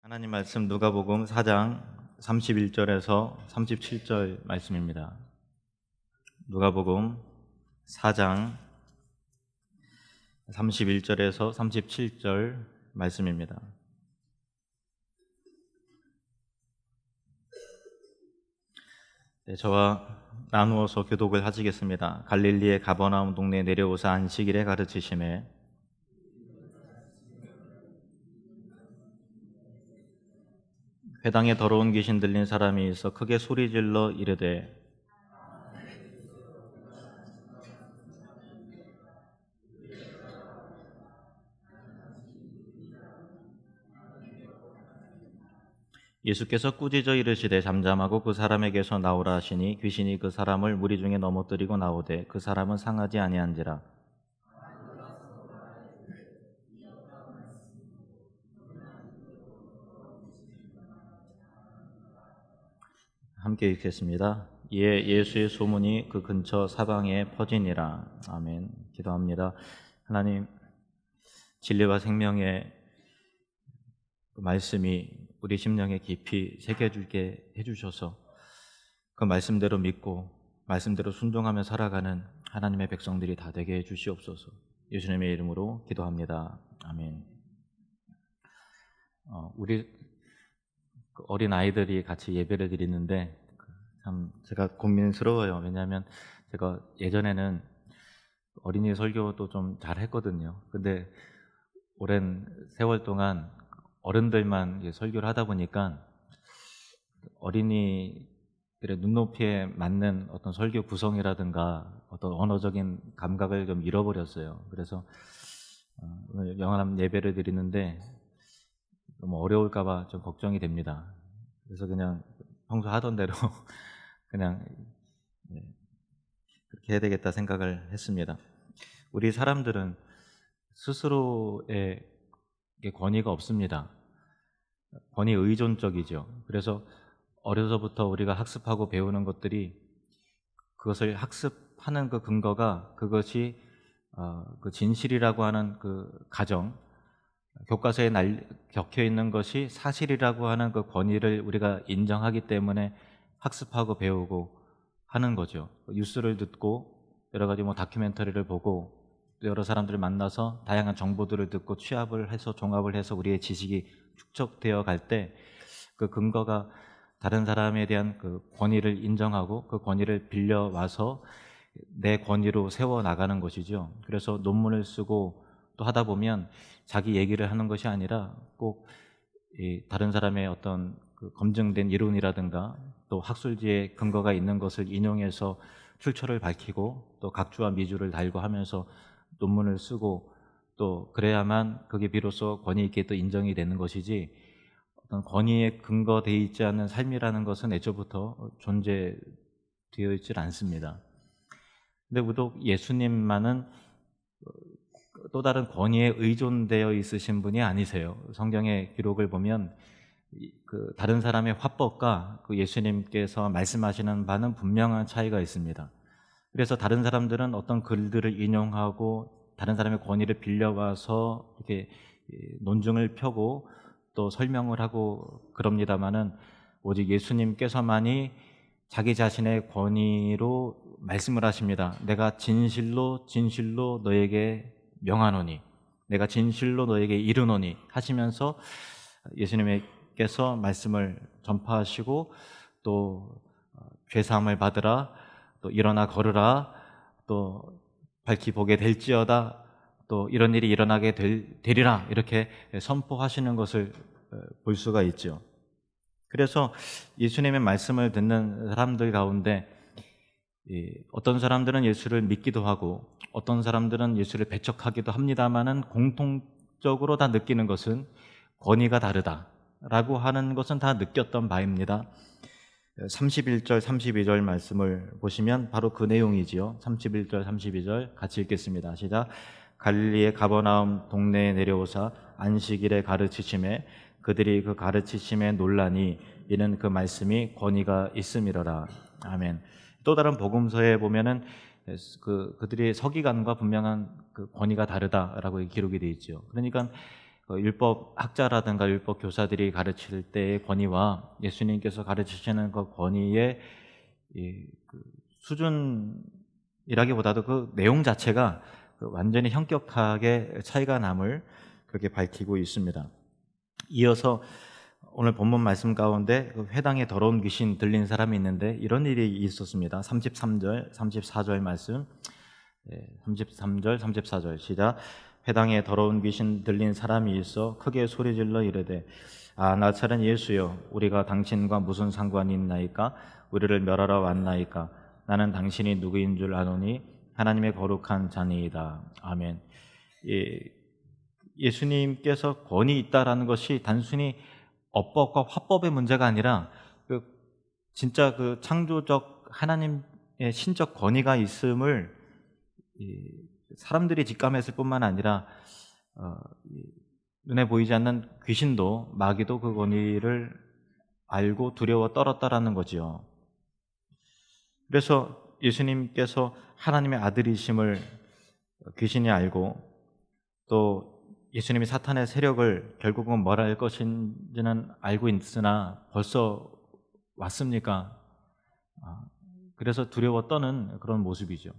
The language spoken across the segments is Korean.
하나님 말씀 누가복음 4장 31절에서 37절 말씀입니다. 누가복음 4장 31절에서 37절 말씀입니다. 저와 나누어서 교독을 하시겠습니다. 갈릴리의 가버나움 동네에 내려오사 안식일에 가르치심에 회당에 더러운 귀신 들린 사람이 있어 크게 소리질러 이르되 예수께서 꾸짖어 이르시되 잠잠하고 그 사람에게서 나오라 하시니 귀신이 그 사람을 무리 중에 넘어뜨리고 나오되 그 사람은 상하지 아니한지라. 함께 읽겠습니다. 이에 예수의 소문이 그 근처 사방에 퍼지니라. 아멘. 기도합니다. 하나님, 진리와 생명의 그 말씀이 우리 심령에 깊이 새겨주게 해주셔서 그 말씀대로 믿고 말씀대로 순종하며 살아가는 하나님의 백성들이 다 되게 해주시옵소서. 예수님의 이름으로 기도합니다. 아멘. 우리 어린 아이들이 같이 예배를 드리는데 참 제가 고민스러워요. 왜냐하면 제가 예전에는 어린이 설교도 좀 잘했거든요. 근데 오랜 세월 동안 어른들만 설교를 하다 보니까 어린이들의 눈높이에 맞는 어떤 설교 구성이라든가 어떤 언어적인 감각을 좀 잃어버렸어요. 그래서 오늘 영원한 예배를 드리는데 너무 어려울까봐 좀 걱정이 됩니다. 그래서 그냥 평소 하던 대로 그냥 그렇게 해야 되겠다 생각을 했습니다. 우리 사람들은 스스로의 권위가 없습니다. 권위 의존적이죠. 그래서 어려서부터 우리가 학습하고 배우는 것들이 그것을 학습하는 그 근거가 그것이 그 진실이라고 하는 그 가정, 교과서에 적혀 있는 것이 사실이라고 하는 그 권위를 우리가 인정하기 때문에 학습하고 배우고 하는 거죠. 뉴스를 듣고 여러 가지 다큐멘터리를 보고 여러 사람들을 만나서 다양한 정보들을 듣고 취합을 해서 종합을 해서 우리의 지식이 축적되어 갈 때 그 근거가 다른 사람에 대한 그 권위를 인정하고 그 권위를 빌려와서 내 권위로 세워 나가는 것이죠. 그래서 논문을 쓰고 또 하다 보면 자기 얘기를 하는 것이 아니라 꼭 다른 사람의 어떤 그 검증된 이론이라든가 또 학술지에 근거가 있는 것을 인용해서 출처를 밝히고 또 각주와 미주를 달고 하면서 논문을 쓰고 또 그래야만 그게 비로소 권위 있게 또 인정이 되는 것이지 어떤 권위에 근거되어 있지 않은 삶이라는 것은 애초부터 존재되어 있지 않습니다. 근데 우독 예수님만은 또 다른 권위에 의존되어 있으신 분이 아니세요. 성경의 기록을 보면 그 다른 사람의 화법과 그 예수님께서 말씀하시는 바는 분명한 차이가 있습니다. 그래서 다른 사람들은 어떤 글들을 인용하고 다른 사람의 권위를 빌려와서 이렇게 논증을 펴고 또 설명을 하고 그럽니다마는 오직 예수님께서만이 자기 자신의 권위로 말씀을 하십니다. 내가 진실로 진실로 너에게 명하노니 내가 진실로 너에게 이르노니 하시면서 예수님께서 말씀을 전파하시고 또 죄사함을 받으라 또 일어나 걸으라 또 밝히 보게 될지어다 또 이런 일이 일어나게 되리라 이렇게 선포하시는 것을 볼 수가 있죠. 그래서 예수님의 말씀을 듣는 사람들 가운데 어떤 사람들은 예수를 믿기도 하고 어떤 사람들은 예수를 배척하기도 합니다마는 공통적으로 다 느끼는 것은 권위가 다르다라고 하는 것은 다 느꼈던 바입니다. 31절, 32절 말씀을 보시면 바로 그 내용이지요. 31절, 32절 같이 읽겠습니다. 시작. 갈릴리의 가버나움 동네에 내려오사 안식일에 가르치심에 그들이 그 가르치심에 놀라니 이는 그 말씀이 권위가 있음이로라. 아멘. 또 다른 복음서에 보면은 그들이 서기관과 분명한 그 권위가 다르다라고 기록이 되어 있죠. 그러니까 율법 학자라든가 율법 교사들이 가르칠 때의 권위와 예수님께서 가르치시는 그 권위의 그 수준이라기보다도 그 내용 자체가 완전히 현격하게 차이가 남을 그렇게 밝히고 있습니다. 이어서 오늘 본문 말씀 가운데 그 회당에 더러운 귀신 들린 사람이 있는데 이런 일이 있었습니다. 33절, 34절 말씀, 33절, 34절 시작. 회당에 더러운 귀신 들린 사람이 있어 크게 소리질러 이르되 나사렛 예수여, 우리가 당신과 무슨 상관이 있나이까? 우리를 멸하러 왔나이까? 나는 당신이 누구인 줄 아노니 하나님의 거룩한 자니이다. 아멘. 예수님께서 권위 있다라는 것이 단순히 어법과 화법의 문제가 아니라 진짜 그 창조적 하나님의 신적 권위가 있음을 사람들이 직감했을 뿐만 아니라 눈에 보이지 않는 귀신도, 마귀도 그 권위를 알고 두려워 떨었다라는 거지요. 그래서 예수님께서 하나님의 아들이심을 귀신이 알고, 또 예수님이 사탄의 세력을 결국은 뭘 할 것인지는 알고 있으나 벌써 왔습니까? 그래서 두려워 떠는 그런 모습이죠.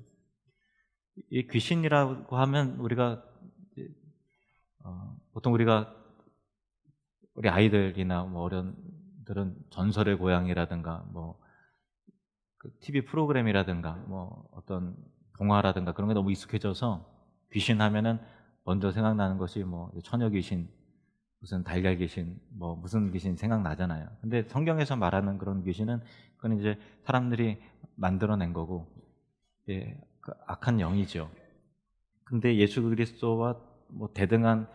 이 귀신이라고 하면 우리가 보통 우리 아이들이나 뭐 어른들은 전설의 고향이라든가 그 TV 프로그램이라든가 어떤 동화라든가 그런 게 너무 익숙해져서 귀신 하면은 먼저 생각나는 것이 처녀 귀신, 무슨 달걀 귀신, 무슨 귀신 생각나잖아요. 근데 성경에서 말하는 그런 귀신은 그건 이제 사람들이 만들어낸 거고, 그 악한 영이죠. 근데 예수 그리스도와 대등한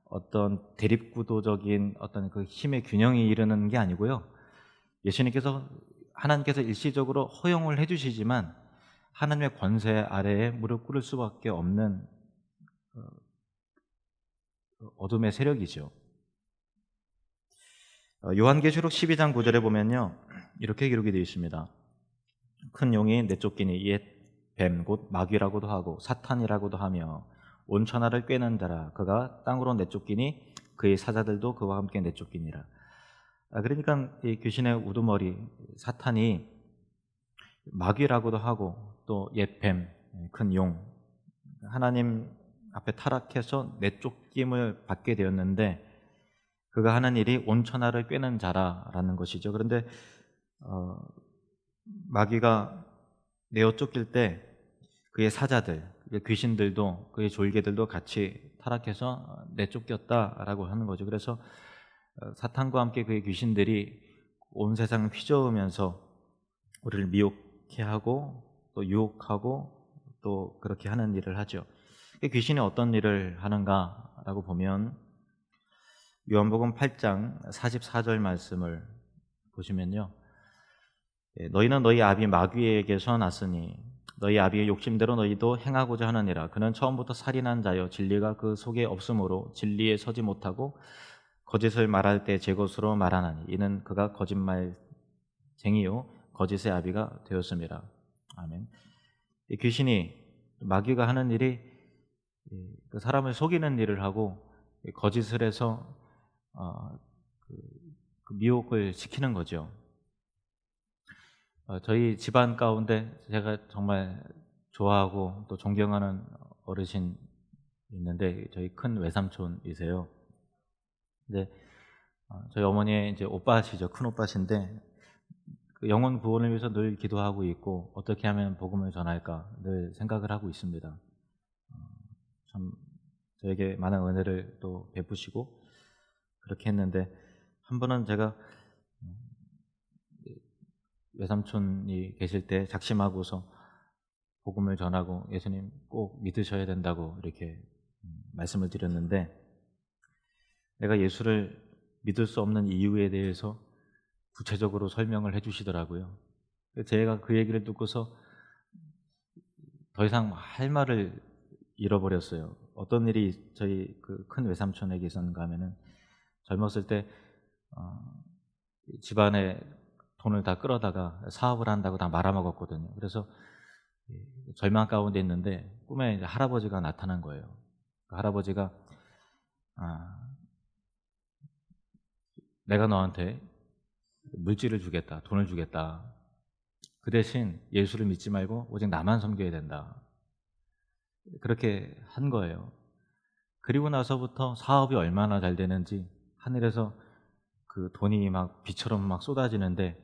어떤 대립구도적인 어떤 그 힘의 균형이 이르는 게 아니고요. 하나님께서 일시적으로 허용을 해주시지만 하나님의 권세 아래에 무릎 꿇을 수밖에 없는 어둠의 세력이죠. 요한계시록 12장 9절에 보면요, 이렇게 기록이 되어 있습니다. 큰 용이 내쫓기니 옛 뱀 곧 마귀라고도 하고 사탄이라고도 하며 온 천하를 꿰는 자라. 그가 땅으로 내쫓기니 그의 사자들도 그와 함께 내쫓기니라. 그러니까 이 귀신의 우두머리 사탄이 마귀라고도 하고 또 옛 뱀, 큰 용, 하나님 앞에 타락해서 내쫓김을 받게 되었는데 그가 하는 일이 온 천하를 꿰는 자라라는 것이죠. 그런데 마귀가 내어 쫓길 때 그의 사자들, 귀신들도 그의 졸개들도 같이 타락해서 내쫓겼다라고 하는 거죠. 그래서 사탄과 함께 그의 귀신들이 온 세상을 휘저으면서 우리를 미혹해 하고 또 유혹하고 또 그렇게 하는 일을 하죠. 귀신이 어떤 일을 하는가라고 보면 요한복음 8장 44절 말씀을 보시면요, 너희는 너희 아비 마귀에게서 났으니 너희 아비의 욕심대로 너희도 행하고자 하느니라. 그는 처음부터 살인한 자여 진리가 그 속에 없으므로 진리에 서지 못하고 거짓을 말할 때 제 것으로 말하나니 이는 그가 거짓말쟁이요 거짓의 아비가 되었습니다. 아멘. 이 귀신이, 마귀가 하는 일이 그 사람을 속이는 일을 하고 거짓을 해서 그 미혹을 시키는 거죠. 저희 집안 가운데 제가 정말 좋아하고 또 존경하는 어르신 있는데 저희 큰 외삼촌이세요. 근데 저희 어머니의 이제 오빠시죠. 큰 오빠신데 그 영혼 구원을 위해서 늘 기도하고 있고 어떻게 하면 복음을 전할까 늘 생각을 하고 있습니다. 참 저에게 많은 은혜를 또 베푸시고 그렇게 했는데 한 번은 제가 외삼촌이 계실 때 작심하고서 복음을 전하고 예수님 꼭 믿으셔야 된다고 이렇게 말씀을 드렸는데 내가 예수를 믿을 수 없는 이유에 대해서 구체적으로 설명을 해주시더라고요. 제가 그 얘기를 듣고서 더 이상 할 말을 잃어버렸어요. 어떤 일이 저희 그 큰 외삼촌에게 있었는가 하면은 젊었을 때 집안에 돈을 다 끌어다가 사업을 한다고 다 말아먹었거든요. 그래서 절망 가운데 있는데 꿈에 이제 할아버지가 나타난 거예요. 그 할아버지가 내가 너한테 물질을 주겠다, 돈을 주겠다. 그 대신 예수를 믿지 말고 오직 나만 섬겨야 된다. 그렇게 한 거예요. 그리고 나서부터 사업이 얼마나 잘 되는지, 하늘에서 그 돈이 막 비처럼 막 쏟아지는데,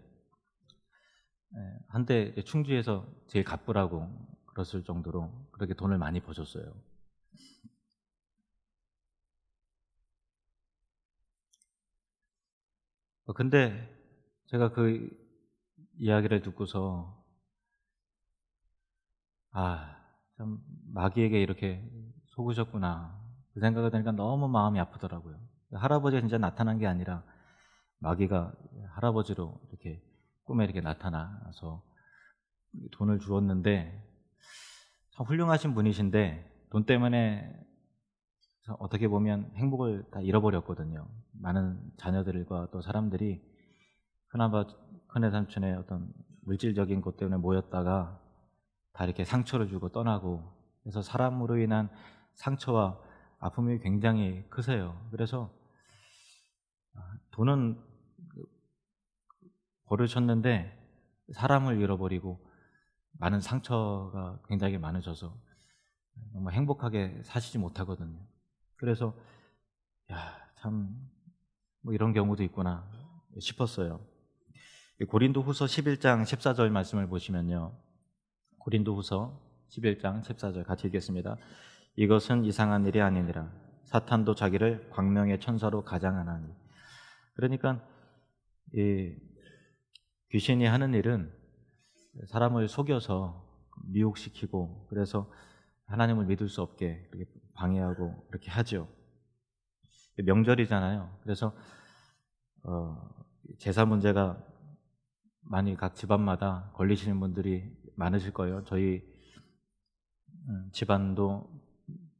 한때 충주에서 제일 갑부라고 그랬을 정도로 그렇게 돈을 많이 버셨어요. 근데 제가 그 이야기를 듣고서 참 마귀에게 이렇게 속으셨구나, 그 생각이 드니까 너무 마음이 아프더라고요. 할아버지가 진짜 나타난 게 아니라 마귀가 할아버지로 이렇게 꿈에 이렇게 나타나서 돈을 주었는데, 참 훌륭하신 분이신데 돈 때문에 어떻게 보면 행복을 다 잃어버렸거든요. 많은 자녀들과 또 사람들이 큰아빠, 큰애 삼촌의 어떤 물질적인 것 때문에 모였다가 다 이렇게 상처를 주고 떠나고, 그래서 사람으로 인한 상처와 아픔이 굉장히 크세요. 그래서 돈은 버르셨는데 사람을 잃어버리고 많은 상처가 굉장히 많으셔서 정말 행복하게 사시지 못하거든요. 그래서 참 뭐 이런 경우도 있구나 싶었어요. 고린도후서 11장 14절 말씀을 보시면요, 고린도후서 11장 14절 같이 읽겠습니다. 이것은 이상한 일이 아니니라. 사탄도 자기를 광명의 천사로 가장하나니. 그러니까 이 귀신이 하는 일은 사람을 속여서 미혹시키고, 그래서 하나님을 믿을 수 없게 그렇게 방해하고 그렇게 하죠. 명절이잖아요. 그래서 제사 문제가 많이 각 집안마다 걸리시는 분들이 많으실 거예요. 저희 집안도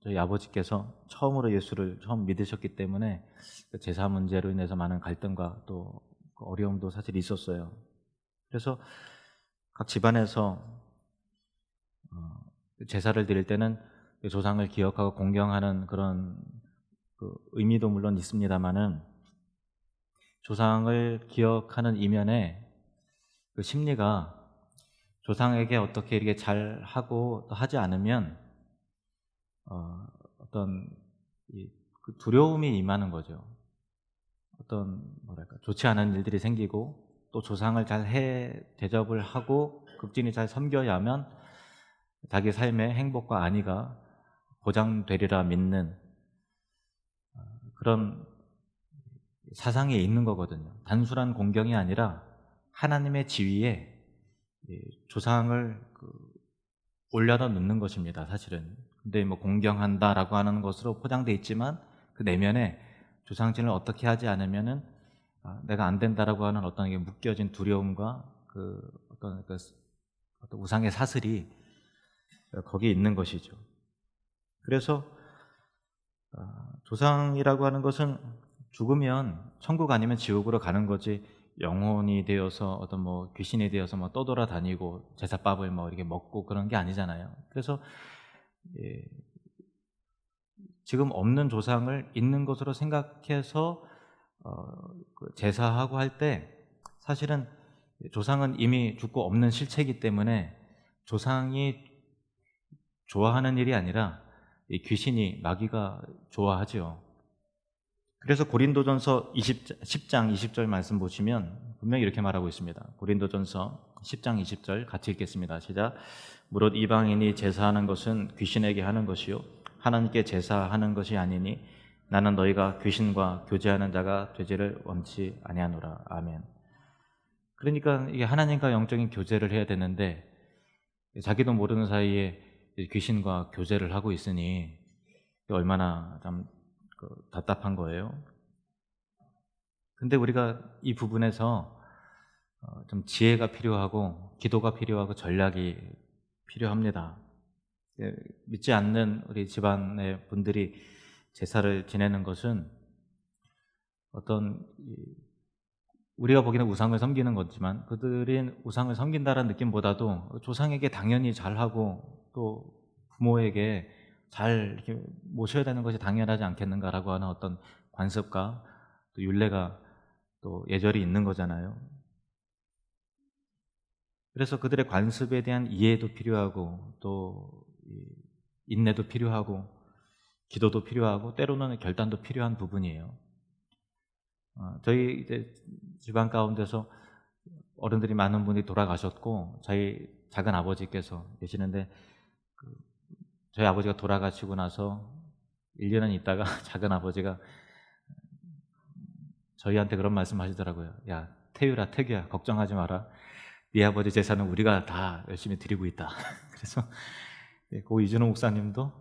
저희 아버지께서 처음으로 예수를 처음 믿으셨기 때문에 그 제사 문제로 인해서 많은 갈등과 또 어려움도 사실 있었어요. 그래서 각 집안에서 제사를 드릴 때는 조상을 기억하고 공경하는 그런 그 의미도 물론 있습니다만은, 조상을 기억하는 이면에 그 심리가 조상에게 어떻게 이렇게 잘 하고 또 하지 않으면 어떤 그 두려움이 임하는 거죠. 어떤 뭐랄까 좋지 않은 일들이 생기고, 또 조상을 잘 대접을 하고 극진히 잘 섬겨야만 자기 삶의 행복과 안위가 보장되리라 믿는 그런 사상이 있는 거거든요. 단순한 공경이 아니라 하나님의 지위에 조상을 올려다 놓는 것입니다, 사실은. 근데 뭐 공경한다라고 하는 것으로 포장돼 있지만 그 내면에 조상신을 어떻게 하지 않으면은 내가 안 된다라고 하는 어떤 게 묶여진 두려움과 어떤 우상의 사슬이 거기에 있는 것이죠. 그래서 조상이라고 하는 것은 죽으면 천국 아니면 지옥으로 가는 거지, 영혼이 되어서 어떤 뭐 귀신이 되어서 뭐 떠돌아다니고 제사밥을 뭐 이렇게 먹고 그런 게 아니잖아요. 그래서 지금 없는 조상을 있는 것으로 생각해서 제사하고 할 때, 사실은 조상은 이미 죽고 없는 실체이기 때문에 조상이 좋아하는 일이 아니라 이 귀신이, 마귀가 좋아하죠. 그래서 고린도전서 10장 20절 말씀 보시면 분명히 이렇게 말하고 있습니다. 고린도전서 10장 20절 같이 읽겠습니다. 시작. 무릇 이방인이 제사하는 것은 귀신에게 하는 것이요 하나님께 제사하는 것이 아니니 나는 너희가 귀신과 교제하는 자가 되지를 원치 아니하노라. 아멘. 그러니까 이게 하나님과 영적인 교제를 해야 되는데 자기도 모르는 사이에 귀신과 교제를 하고 있으니 얼마나 참 답답한 거예요. 근데 우리가 이 부분에서 좀 지혜가 필요하고 기도가 필요하고 전략이 필요합니다. 믿지 않는 우리 집안의 분들이 제사를 지내는 것은 어떤 우리가 보기에는 우상을 섬기는 거지만, 그들이 우상을 섬긴다는 느낌보다도 조상에게 당연히 잘하고 또 부모에게 잘 이렇게 모셔야 되는 것이 당연하지 않겠는가라고 하는 어떤 관습과 또 윤례가 또 예절이 있는 거잖아요. 그래서 그들의 관습에 대한 이해도 필요하고 또 인내도 필요하고 기도도 필요하고 때로는 결단도 필요한 부분이에요. 저희 이제 집안 가운데서 어른들이 많은 분이 돌아가셨고 저희 작은 아버지께서 계시는데 저희 아버지가 돌아가시고 나서 1년은 있다가 작은 아버지가 저희한테 그런 말씀 하시더라고요. 야, 태유라, 태규야, 걱정하지 마라. 네 아버지 재산은 우리가 다 열심히 드리고 있다. 그래서 고 이준호 목사님도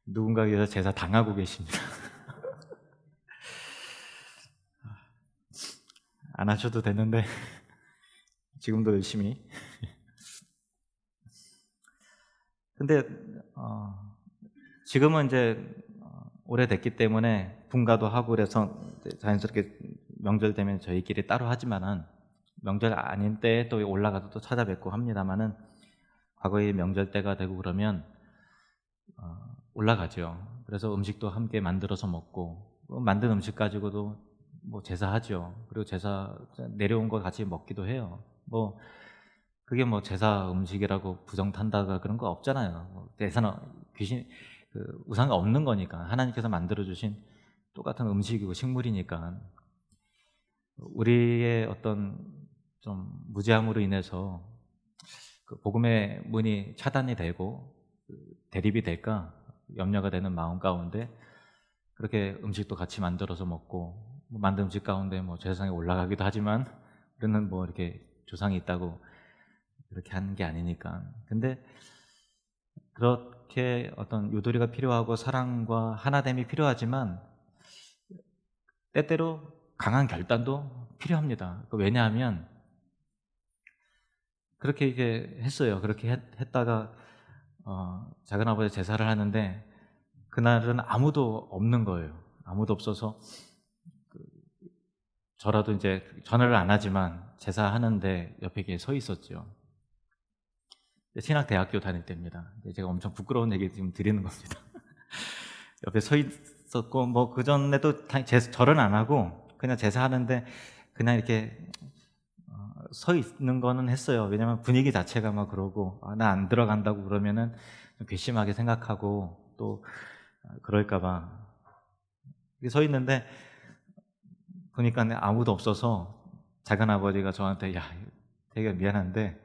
누군가에게서 제사 당하고 계십니다. 안 하셔도 되는데 지금도 열심히. 근데 지금은 이제 오래됐기 때문에 분가도 하고 그래서 자연스럽게 명절 되면 저희끼리 따로 하지만은 명절 아닌 때에 또 올라가서 또 찾아뵙고 합니다만은 과거에 명절 때가 되고 그러면 올라가죠. 그래서 음식도 함께 만들어서 먹고 만든 음식 가지고도 뭐 제사하죠. 그리고 제사 내려온 거 같이 먹기도 해요. 뭐 그게 뭐 제사 음식이라고 부정탄다가 그런 거 없잖아요. 제사는 귀신 우상이 없는 거니까 하나님께서 만들어 주신 똑같은 음식이고 식물이니까 우리의 어떤 좀 무지함으로 인해서 그 복음의 문이 차단이 되고 대립이 될까 염려가 되는 마음 가운데 그렇게 음식도 같이 만들어서 먹고 만든 음식 가운데 뭐 제사상에 올라가기도 하지만 우리는 뭐 이렇게 조상이 있다고 그렇게 하는 게 아니니까. 근데 그렇게 어떤 유도리가 필요하고 사랑과 하나됨이 필요하지만 때때로 강한 결단도 필요합니다. 왜냐하면 그렇게 이제 했어요. 그렇게 했다가 작은아버지 제사를 하는데 그날은 아무도 없는 거예요. 아무도 없어서 저라도 이제 전화를 안 하지만 제사하는데 옆에 이렇게 서 있었죠. 신학대학교 다닐 때입니다. 제가 엄청 부끄러운 얘기 지금 드리는 겁니다. 옆에 서 있었고 뭐 그 전에도 절은 안 하고 그냥 제사하는데 그냥 이렇게 서 있는 거는 했어요. 왜냐면 분위기 자체가 막 그러고 나 안 들어간다고 그러면은 좀 괘씸하게 생각하고 또 그럴까봐 서 있는데 보니까 아무도 없어서 작은 아버지가 저한테 야, 되게 미안한데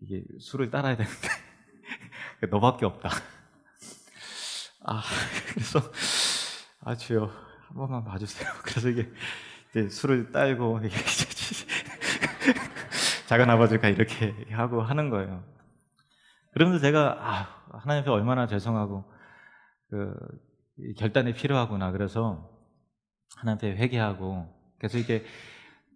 이게 술을 따라야 되는데 너밖에 없다. 그래서 주여 한 번만 봐주세요. 그래서 이게 이제 술을 따고 이게 작은 아버지가 이렇게 하고 하는 거예요. 그러면서 제가 하나님 앞에 얼마나 죄송하고 결단이 필요하구나. 그래서 하나님 앞에 회개하고 계속 이렇게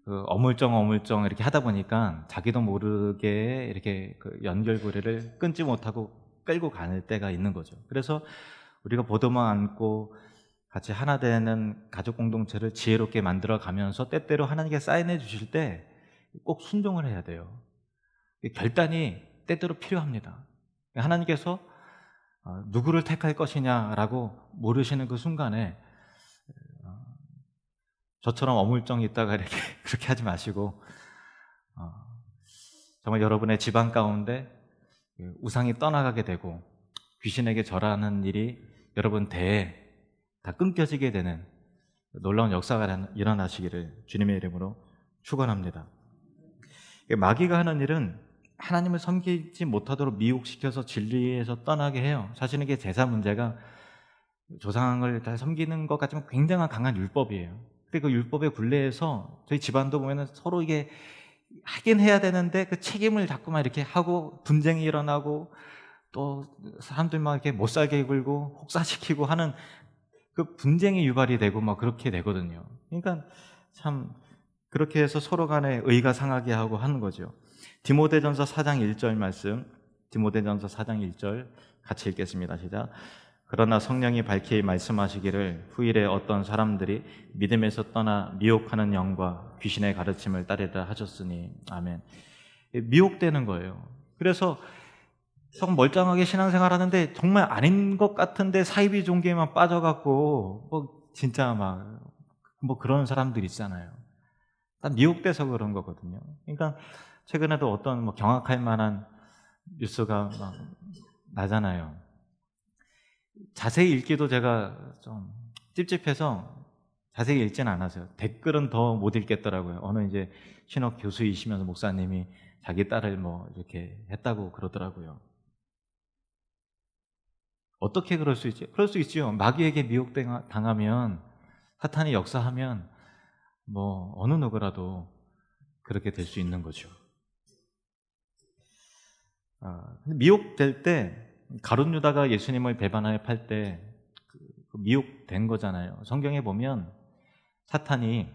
어물쩡 이렇게 하다 보니까 자기도 모르게 이렇게 연결고리를 끊지 못하고 끌고 가는 때가 있는 거죠. 그래서 우리가 보도만 안고 같이 하나 되는 가족 공동체를 지혜롭게 만들어 가면서 때때로 하나님께 사인해 주실 때 꼭 순종을 해야 돼요. 결단이 때때로 필요합니다. 하나님께서 누구를 택할 것이냐라고 모르시는 그 순간에 저처럼 어물쩡 있다가 이렇게 그렇게 하지 마시고 정말 여러분의 집안 가운데 우상이 떠나가게 되고 귀신에게 절하는 일이 여러분 대에 다 끊겨지게 되는 놀라운 역사가 일어나시기를 주님의 이름으로 축원합니다. 마귀가 하는 일은 하나님을 섬기지 못하도록 미혹시켜서 진리에서 떠나게 해요. 사실은 이게 제사 문제가 조상을 다 섬기는 것 같지만 굉장한 강한 율법이에요. 근데 그 율법의 굴레에서 저희 집안도 보면 서로 이게 하긴 해야 되는데 그 책임을 자꾸만 이렇게 하고 분쟁이 일어나고 또 사람들 막 이렇게 못 살게 굴고 혹사시키고 하는 그 분쟁이 유발이 되고 막 그렇게 되거든요. 그러니까 참 그렇게 해서 서로 간에 의가 상하게 하고 하는 거죠. 디모데전서 4장 1절 말씀, 디모데전서 4장 1절 같이 읽겠습니다. 시작. 그러나 성령이 밝히 말씀하시기를 후일에 어떤 사람들이 믿음에서 떠나 미혹하는 영과 귀신의 가르침을 따르라 하셨으니 아멘. 미혹되는 거예요. 그래서 조금 멀쩡하게 신앙생활 하는데 정말 아닌 것 같은데 사이비 종교에만 빠져갖고 뭐 진짜 막 뭐 그런 사람들 있잖아요. 다 미혹돼서 그런 거거든요. 그러니까 최근에도 어떤 뭐 경악할 만한 뉴스가 막 나잖아요. 자세히 읽기도 제가 좀 찝찝해서 자세히 읽지는 않았어요. 댓글은 더 못 읽겠더라고요. 어느 이제 신학 교수이시면서 목사님이 자기 딸을 뭐 이렇게 했다고 그러더라고요. 어떻게 그럴 수 있지? 그럴 수 있죠. 마귀에게 미혹당하면, 사탄이 역사하면 뭐 어느 누구라도 그렇게 될 수 있는 거죠. 미혹될 때 가룟 유다가 예수님을 배반하여 팔 때 미혹된 거잖아요. 성경에 보면 사탄이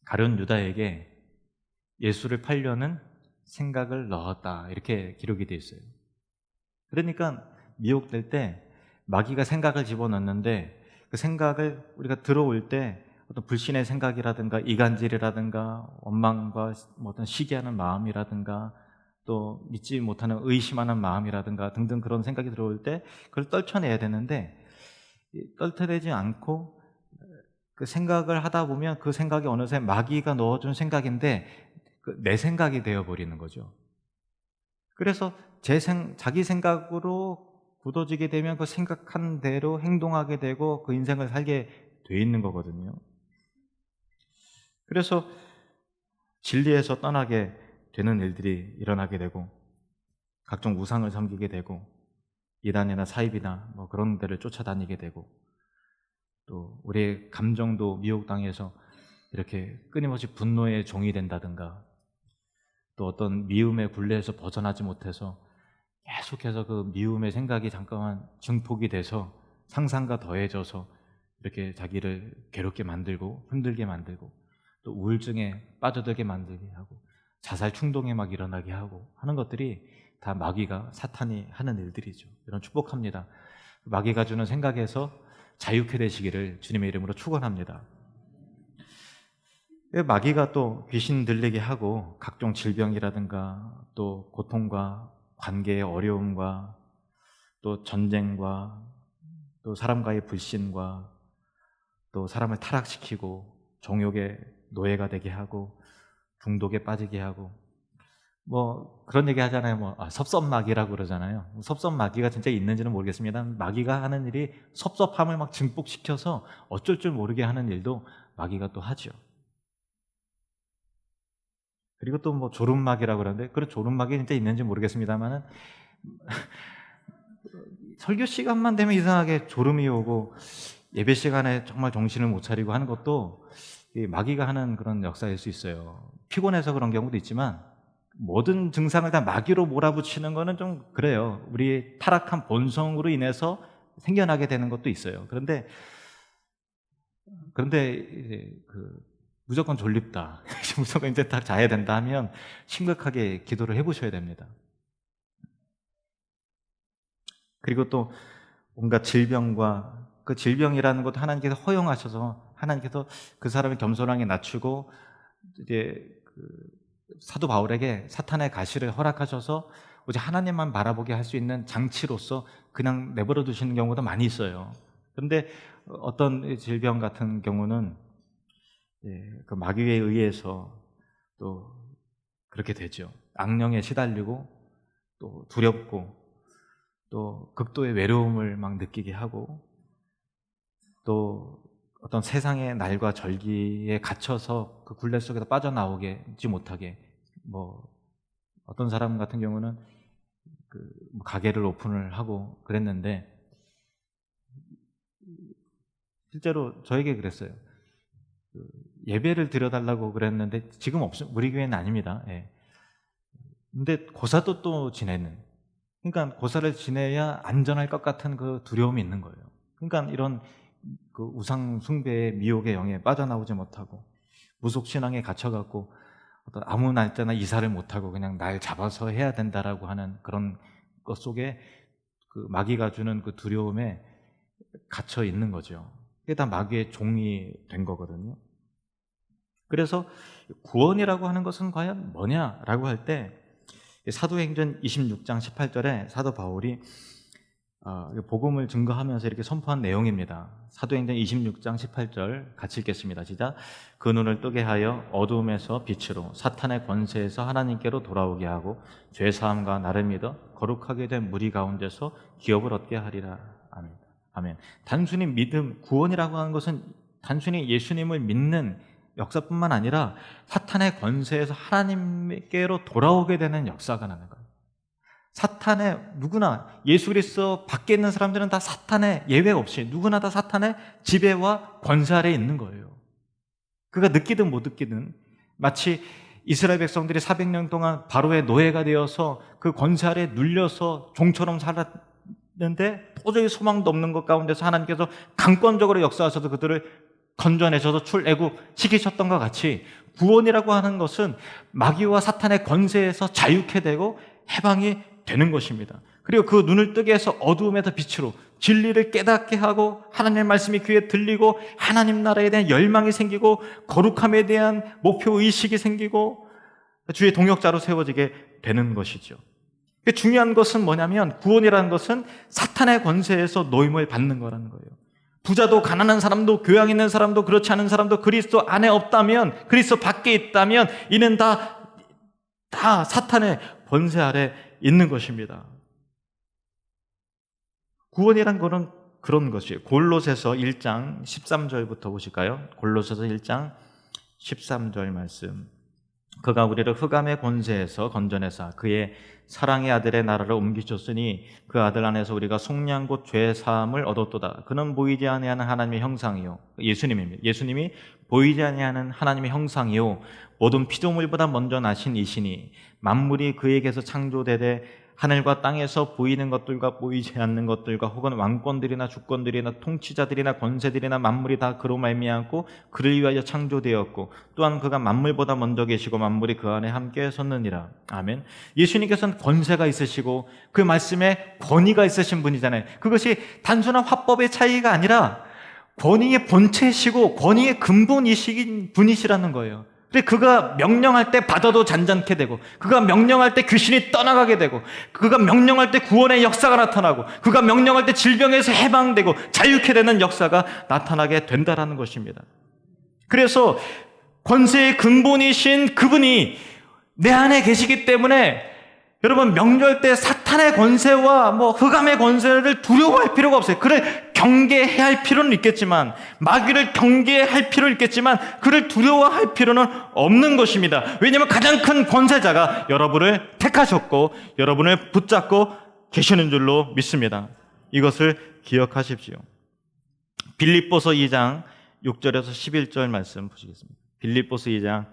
가룟 유다에게 예수를 팔려는 생각을 넣었다, 이렇게 기록이 되어 있어요. 그러니까 미혹될 때 마귀가 생각을 집어넣는데, 그 생각을 우리가 들어올 때 어떤 불신의 생각이라든가 이간질이라든가 원망과 뭐 어떤 시기하는 마음이라든가 또 믿지 못하는 의심하는 마음이라든가 등등 그런 생각이 들어올 때 그걸 떨쳐내야 되는데, 떨쳐내지 않고 그 생각을 하다 보면 그 생각이 어느새 마귀가 넣어준 생각인데 내 생각이 되어버리는 거죠. 그래서 자기 생각으로 굳어지게 되면 그 생각한 대로 행동하게 되고 그 인생을 살게 돼 있는 거거든요. 그래서 진리에서 떠나게 되는 일들이 일어나게 되고 각종 우상을 섬기게 되고 이단이나 사입이나 뭐 그런 데를 쫓아다니게 되고, 또 우리의 감정도 미혹당해서 이렇게 끊임없이 분노의 종이 된다든가, 또 어떤 미움의 굴레에서 벗어나지 못해서 계속해서 그 미움의 생각이 잠깐만 증폭이 돼서 상상과 더해져서 이렇게 자기를 괴롭게 만들고 힘들게 만들고 또 우울증에 빠져들게 만들게 하고 자살 충동에 막 일어나게 하고 하는 것들이 다 마귀가, 사탄이 하는 일들이죠. 이런 축복합니다. 마귀가 주는 생각에서 자유케 되시기를 주님의 이름으로 축원합니다. 마귀가 또 귀신 들리게 하고 각종 질병이라든가 또 고통과 관계의 어려움과 또 전쟁과 또 사람과의 불신과 또 사람을 타락시키고 정욕의 노예가 되게 하고 중독에 빠지게 하고, 뭐 그런 얘기 하잖아요. 섭섭마귀라고 그러잖아요. 섭섭마귀가 진짜 있는지는 모르겠습니다. 마귀가 하는 일이 섭섭함을 막 증폭시켜서 어쩔 줄 모르게 하는 일도 마귀가 또 하죠. 그리고 또 뭐 졸음마귀라고 그러는데, 그런 졸음마귀 진짜 있는지 모르겠습니다만은 설교 시간만 되면 이상하게 졸음이 오고 예배 시간에 정말 정신을 못 차리고 하는 것도 이 마귀가 하는 그런 역사일 수 있어요. 피곤해서 그런 경우도 있지만 모든 증상을 다 마귀로 몰아붙이는 거는 좀 그래요. 우리 타락한 본성으로 인해서 생겨나게 되는 것도 있어요. 그런데 이제 무조건 졸립다, 무조건 이제 다 자야 된다 하면 심각하게 기도를 해보셔야 됩니다. 그리고 또 온갖 질병과 그 질병이라는 것도 하나님께서 허용하셔서 하나님께서 그 사람의 겸손하게 낮추고 이제 사도 바울에게 사탄의 가시를 허락하셔서 오직 하나님만 바라보게 할 수 있는 장치로서 그냥 내버려 두시는 경우도 많이 있어요. 그런데 어떤 질병 같은 경우는 그 마귀에 의해서 또 그렇게 되죠. 악령에 시달리고 또 두렵고 또 극도의 외로움을 막 느끼게 하고 또 어떤 세상의 날과 절기에 갇혀서 그 굴레 속에서 빠져나오지 못하게, 뭐 어떤 사람 같은 경우는 가게를 오픈을 하고 그랬는데 실제로 저에게 그랬어요. 예배를 드려달라고 그랬는데 지금 우리 교회는 아닙니다. 근데 고사도 또 지내는, 그러니까 고사를 지내야 안전할 것 같은 그 두려움이 있는 거예요. 그러니까 이런 그 우상 숭배의 미혹의 영에 빠져나오지 못하고 무속신앙에 갇혀갖고 어떤 아무 날짜나 이사를 못하고 그냥 날 잡아서 해야 된다라고 하는 그런 것 속에 그 마귀가 주는 그 두려움에 갇혀 있는 거죠. 그게 다 마귀의 종이 된 거거든요. 그래서 구원이라고 하는 것은 과연 뭐냐라고 할 때 사도행전 26장 18절에 사도 바울이 복음을 증거하면서 이렇게 선포한 내용입니다. 사도행전 26장 18절 같이 읽겠습니다. 시작. 그 눈을 뜨게 하여 어두움에서 빛으로 사탄의 권세에서 하나님께로 돌아오게 하고 죄사함과 나를 믿어 거룩하게 된 무리 가운데서 기업을 얻게 하리라. 아멘. 아멘. 단순히 믿음, 구원이라고 하는 것은 단순히 예수님을 믿는 역사뿐만 아니라 사탄의 권세에서 하나님께로 돌아오게 되는 역사가 나는 거예요. 사탄의 누구나 예수 그리스도 밖에 있는 사람들은 다 사탄의 예외 없이 누구나 다 사탄의 지배와 권세 아래에 있는 거예요. 그가 느끼든 못 느끼든 마치 이스라엘 백성들이 400년 동안 바로의 노예가 되어서 그 권세 아래에 눌려서 종처럼 살았는데 도저히 소망도 없는 것 가운데서 하나님께서 강권적으로 역사하셔서 그들을 건져내셔서 출애굽시키셨던 것 같이 구원이라고 하는 것은 마귀와 사탄의 권세에서 자유케 되고 해방이 되는 것입니다. 그리고 그 눈을 뜨게 해서 어두움에서 빛으로 진리를 깨닫게 하고 하나님의 말씀이 귀에 들리고 하나님 나라에 대한 열망이 생기고 거룩함에 대한 목표의식이 생기고 주의 동역자로 세워지게 되는 것이죠. 중요한 것은 뭐냐면 구원이라는 것은 사탄의 권세에서 노임을 받는 거라는 거예요. 부자도 가난한 사람도 교양 있는 사람도 그렇지 않은 사람도 그리스도 안에 없다면 그리스도 밖에 있다면 이는 다 사탄의 권세 아래 있는 것입니다. 구원이란 거는 그런 것이에요. 골로새서 1장 13절부터 보실까요? 골로새서 1장 13절 말씀. 그가 우리를 흑암의 권세에서 건져내사 그의 사랑의 아들의 나라를 옮기셨으니 그 아들 안에서 우리가 속량 곧 죄 사함을 얻었도다. 그는 보이지 아니하는 하나님의 형상이요. 예수님입니다. 예수님이 보이지 아니하는 하나님의 형상이요 모든 피조물보다 먼저 나신 이시니 만물이 그에게서 창조되되 하늘과 땅에서 보이는 것들과 보이지 않는 것들과 혹은 왕권들이나 주권들이나 통치자들이나 권세들이나 만물이 다 그로 말미암고 그를 위하여 창조되었고 또한 그가 만물보다 먼저 계시고 만물이 그 안에 함께 섰느니라. 아멘. 예수님께서는 권세가 있으시고 그 말씀에 권위가 있으신 분이잖아요. 그것이 단순한 화법의 차이가 아니라 권위의 본체시고 권위의 근본이신 분이시라는 거예요. 그가 명령할 때 바다도 잔잔케 되고 그가 명령할 때 귀신이 떠나가게 되고 그가 명령할 때 구원의 역사가 나타나고 그가 명령할 때 질병에서 해방되고 자유케 되는 역사가 나타나게 된다는 것입니다. 그래서 권세의 근본이신 그분이 내 안에 계시기 때문에 여러분 명절 때 사탄의 권세와 흑암의 권세를 두려워할 필요가 없어요. 그를 경계해야 할 필요는 있겠지만 마귀를 경계할 필요는 있겠지만 그를 두려워할 필요는 없는 것입니다. 왜냐하면 가장 큰 권세자가 여러분을 택하셨고 여러분을 붙잡고 계시는 줄로 믿습니다. 이것을 기억하십시오. 빌립보서 2장 6절에서 11절 말씀 보시겠습니다. 빌립보서 2장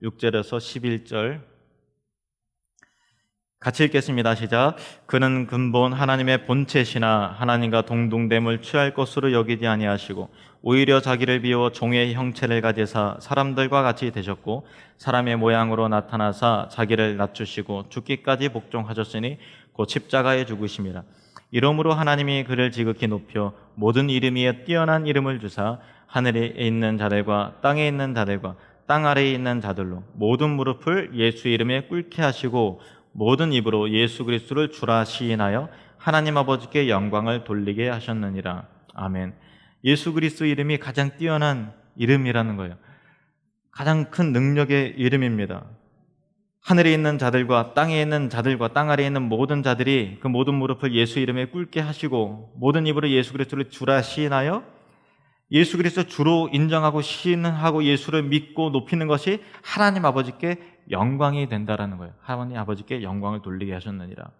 6절에서 11절 같이 읽겠습니다. 시작. 그는 근본 하나님의 본체시나 하나님과 동등됨을 취할 것으로 여기지 아니하시고 오히려 자기를 비워 종의 형체를 가지사 사람들과 같이 되셨고 사람의 모양으로 나타나사 자기를 낮추시고 죽기까지 복종하셨으니 곧 십자가에 죽으심이라. 이러므로 하나님이 그를 지극히 높여 모든 이름 위에 뛰어난 이름을 주사 하늘에 있는 자들과 땅에 있는 자들과 땅 아래에 있는 자들로 모든 무릎을 예수 이름에 꿇게 하시고 모든 입으로 예수 그리스도를 주라 시인하여 하나님 아버지께 영광을 돌리게 하셨느니라. 아멘. 예수 그리스도 이름이 가장 뛰어난 이름이라는 거예요. 가장 큰 능력의 이름입니다. 하늘에 있는 자들과 땅에 있는 자들과 땅 아래에 있는 모든 자들이 그 모든 무릎을 예수 이름에 꿇게 하시고 모든 입으로 예수 그리스도를 주라 시인하여 예수 그리스도 주로 인정하고 시인하고 예수를 믿고 높이는 것이 하나님 아버지께 영광이 된다라는 거예요. 하나님 아버지께 영광을 돌리게 하셨느니라.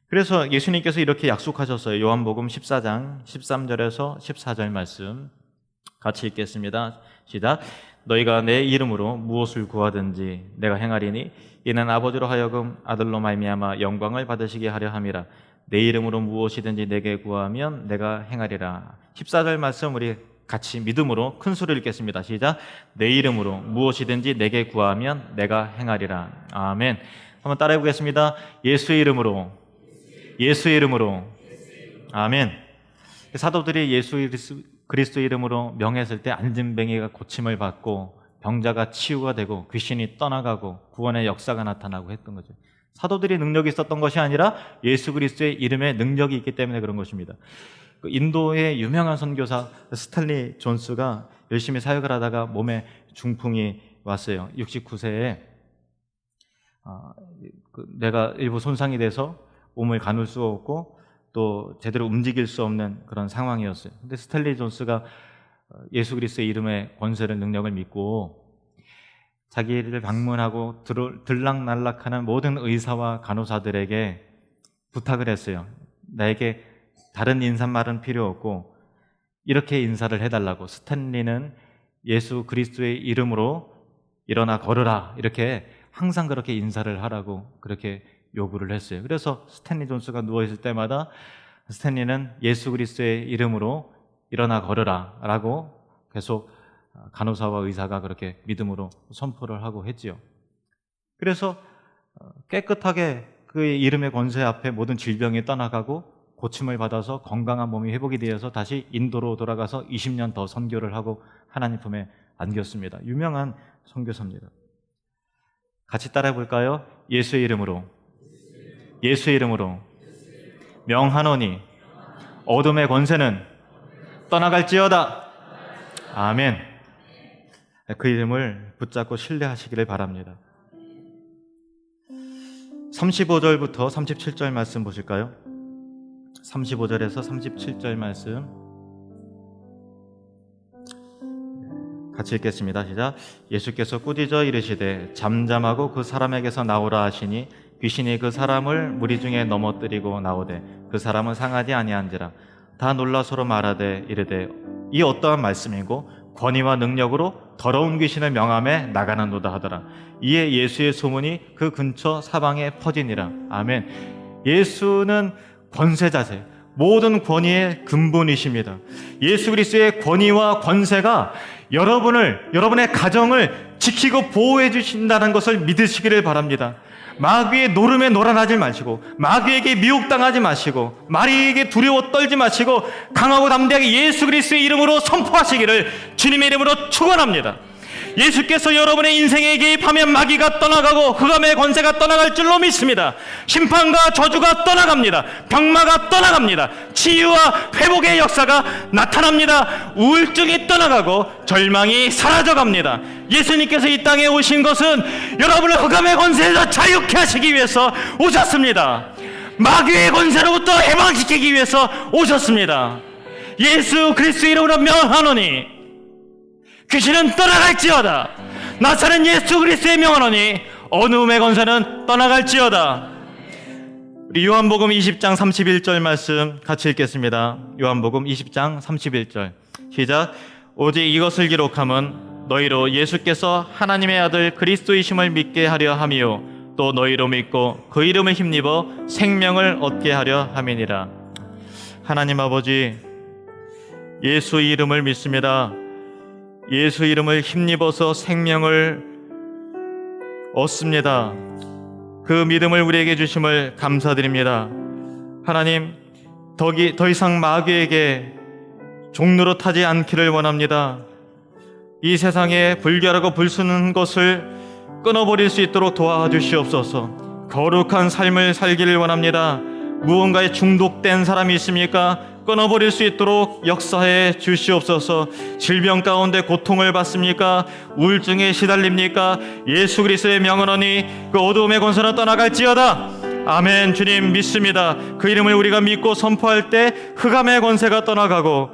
그래서 예수님께서 이렇게 약속하셨어요. 요한복음 14장 13절에서 14절 말씀 같이 읽겠습니다. 시작. 너희가 내 이름으로 무엇을 구하든지 내가 행하리니 이는 아버지로 하여금 아들로 말미암아 영광을 받으시게 하려 함이라. 내 이름으로 무엇이든지 내게 구하면 내가 행하리라. 14절 말씀 우리 같이 믿음으로 큰 소리를 읽겠습니다. 시작. 내 이름으로 무엇이든지 내게 구하면 내가 행하리라. 아멘. 한번 따라해 보겠습니다. 예수의 이름으로, 예수의 이름으로. 아멘. 사도들이 예수 그리스도 이름으로 명했을 때 안진뱅이가 고침을 받고 병자가 치유가 되고 귀신이 떠나가고 구원의 역사가 나타나고 했던 거죠. 사도들이 능력이 있었던 것이 아니라 예수 그리스도의 이름에 능력이 있기 때문에 그런 것입니다. 인도의 유명한 선교사 스탠리 존스가 열심히 사역을 하다가 몸에 중풍이 왔어요. 69세에 뇌가 일부 손상이 돼서 몸을 가눌 수 없고 또 제대로 움직일 수 없는 그런 상황이었어요. 근데 스탠리 존스가 예수 그리스도의 이름의 권세를 능력을 믿고 자기를 방문하고 들락날락하는 모든 의사와 간호사들에게 부탁을 했어요. 나에게 다른 인사말은 필요 없고 이렇게 인사를 해달라고. 스탠리는 예수 그리스도의 이름으로 일어나 걸으라, 이렇게 항상 그렇게 인사를 하라고 그렇게 요구를 했어요. 그래서 스탠리 존스가 누워있을 때마다 스탠리는 예수 그리스도의 이름으로 일어나 걸으라 라고 계속 간호사와 의사가 그렇게 믿음으로 선포를 하고 했지요. 그래서 깨끗하게 그의 이름의 권세 앞에 모든 질병이 떠나가고 고침을 받아서 건강한 몸이 회복이 되어서 다시 인도로 돌아가서 20년 더 선교를 하고 하나님 품에 안겼습니다. 유명한 선교사입니다. 같이 따라해 볼까요? 예수의 이름으로, 예수의 이름으로 명하노니 어둠의 권세는 떠나갈지어다. 아멘. 그 이름을 붙잡고 신뢰하시기를 바랍니다. 35절부터 37절 말씀 보실까요? 35절에서 37절 말씀 같이 읽겠습니다. 시작. 예수께서 꾸짖어 이르시되 잠잠하고 그 사람에게서 나오라 하시니 귀신이 그 사람을 무리 중에 넘어뜨리고 나오되 그 사람은 상하지 아니한지라. 다 놀라 서로 말하되 이르되 이 어떠한 말씀이고 권위와 능력으로 더러운 귀신을 명함에 나가는도다 하더라. 이에 예수의 소문이 그 근처 사방에 퍼지니라. 아멘. 예수는 권세자세요. 모든 권위의 근본이십니다. 예수 그리스도의 권위와 권세가 여러분의 가정을 지키고 보호해 주신다는 것을 믿으시기를 바랍니다. 마귀의 노름에 놀아나지 마시고 마귀에게 미혹당하지 마시고 마귀에게 두려워 떨지 마시고 강하고 담대하게 예수 그리스도의 이름으로 선포하시기를 주님의 이름으로 축원합니다. 예수께서 여러분의 인생에 개입하면 마귀가 떠나가고 흑암의 권세가 떠나갈 줄로 믿습니다. 심판과 저주가 떠나갑니다. 병마가 떠나갑니다. 치유와 회복의 역사가 나타납니다. 우울증이 떠나가고 절망이 사라져갑니다. 예수님께서 이 땅에 오신 것은 여러분을 흑암의 권세에서 자유케 하시기 위해서 오셨습니다. 마귀의 권세로부터 해방시키기 위해서 오셨습니다. 예수 그리스도의 이름으로 명하노니 귀신은 떠나갈지어다. 나사렛 예수 그리스도의 명하노니 어둠의 권세는 떠나갈지어다. 우리 요한복음 20장 31절 말씀 같이 읽겠습니다. 요한복음 20장 31절 시작. 오직 이것을 기록함은 너희로 예수께서 하나님의 아들 그리스도이심을 믿게 하려 함이요 또 너희로 믿고 그 이름을 힘입어 생명을 얻게 하려 함이니라. 하나님 아버지, 예수 이름을 믿습니다. 예수 이름을 힘입어서 생명을 얻습니다. 그 믿음을 우리에게 주심을 감사드립니다. 하나님, 더 이상 마귀에게 종로로 타지 않기를 원합니다. 이 세상에 불결하고 불순한 것을 끊어버릴 수 있도록 도와주시옵소서. 거룩한 삶을 살기를 원합니다. 무언가에 중독된 사람이 있습니까? 끊어버릴 수 있도록 역사해 주시옵소서. 질병 가운데 고통을 받습니까? 우울증에 시달립니까? 예수 그리스도의 명하노니 그 어두움의 권세는 떠나갈지어다. 아멘. 주님 믿습니다. 그 이름을 우리가 믿고 선포할 때 흑암의 권세가 떠나가고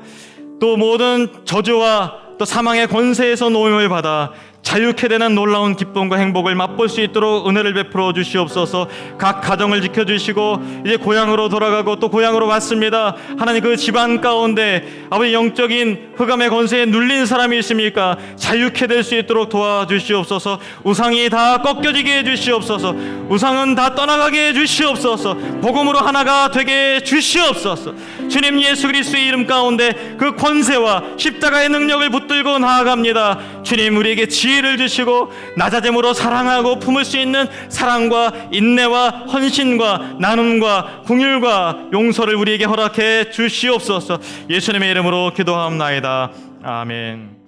또 모든 저주와 또 사망의 권세에서 노임을 받아 자유케 되는 놀라운 기쁨과 행복을 맛볼 수 있도록 은혜를 베풀어 주시옵소서. 각 가정을 지켜주시고 이제 고향으로 돌아가고 또 고향으로 왔습니다. 하나님, 그 집안 가운데 아버지 영적인 흑암의 권세에 눌린 사람이 있습니까? 자유케 될 수 있도록 도와주시옵소서. 우상이 다 꺾여지게 해주시옵소서. 우상은 다 떠나가게 해주시옵소서. 복음으로 하나가 되게 해주시옵소서. 주님 예수 그리스도의 이름 가운데 그 권세와 십자가의 능력을 붙들고 나아갑니다. 주님, 우리에게 지혜를 주시고 낮아짐으로 사랑하고 품을 수 있는 사랑과 인내와 헌신과 나눔과 긍휼과 용서를 우리에게 허락해 주시옵소서. 예수님의 이름으로 기도하옵나이다. 아멘.